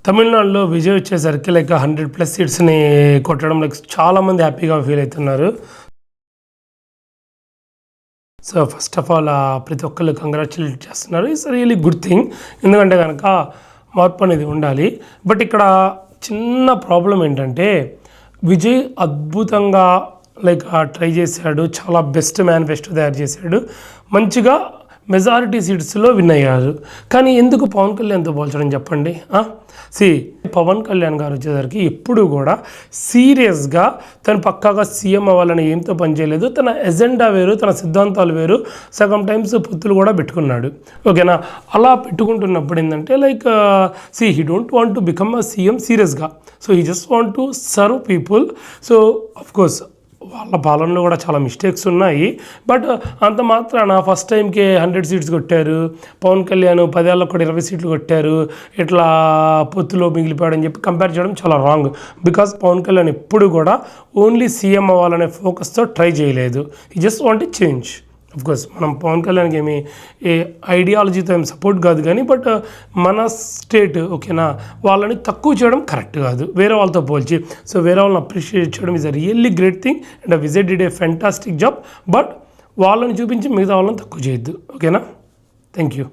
తమిళనాడులో విజయ్ వచ్చేసరికి లైక్ 100+ సీట్స్ని కొట్టడం లైక్ చాలామంది హ్యాపీగా ఫీల్ అవుతున్నారు. సో ఫస్ట్ ఆఫ్ ఆల్ ప్రతి ఒక్కళ్ళు కంగ్రాచులేట్ చేస్తున్నారు. It's really good thing. ఎందుకంటే కనుక మార్పు అనేది ఉండాలి. బట్ ఇక్కడ చిన్న ప్రాబ్లం ఏంటంటే విజయ్ అద్భుతంగా లైక్ ట్రై చేశాడు. చాలా బెస్ట్ మేనిఫెస్టో తయారు చేశాడు. మంచిగా మెజారిటీ సీట్స్లో విన్ అయ్యారు. కానీ ఎందుకు పవన్ కళ్యాణ్తో పోల్చడం చెప్పండి. పవన్ కళ్యాణ్ గారు వచ్చేసరికి ఎప్పుడు కూడా సీరియస్గా తను పక్కాగా సీఎం అవ్వాలని ఏంతో పనిచేయలేదు. తన ఎజెండా వేరు, తన సిద్ధాంతాలు వేరు. సగం టైమ్స్ పొత్తులు కూడా పెట్టుకున్నాడు. ఓకేనా, అలా పెట్టుకుంటున్నప్పుడు ఏంటంటే like he don't want to become a CM సీరియస్గా. So he just want to serve people. So of course వాళ్ళ పాలనలో కూడా చాలా మిస్టేక్స్ ఉన్నాయి. బట్ అంత మాత్రాన ఫస్ట్ టైంకే 100 సీట్స్ కొట్టారు. పవన్ కళ్యాణ్ 10 ఏళ్ళకు కూడా 20 సీట్లు కొట్టారు. ఇట్లా పొత్తులో మిగిలిపోయాడని చెప్పి కంపేర్ చేయడం చాలా రాంగ్. బికాస్ పవన్ కళ్యాణ్ ఎప్పుడు కూడా ఓన్లీ సీఎం అవ్వాలనే ఫోకస్తో ట్రై చేయలేదు. ఈ జస్ట్ వాంట్ చేంజ్. అఫ్కోర్స్ మనం పవన్ కళ్యాణ్కి ఏమి ఏ ఐడియాలజీతో ఏమి సపోర్ట్ కాదు, కానీ బట్ మన స్టేట్ ఓకేనా వాళ్ళని తక్కువ చేయడం కరెక్ట్ కాదు వేరే వాళ్ళతో పోల్చి. సో వేరే వాళ్ళని అప్రిషియేట్ చేయడం is a really great thing and Vijay did a fantastic job. But వాళ్ళని చూపించి మిగతా వాళ్ళని తక్కువ చేయొద్దు. ఓకేనా, థ్యాంక్ యూ.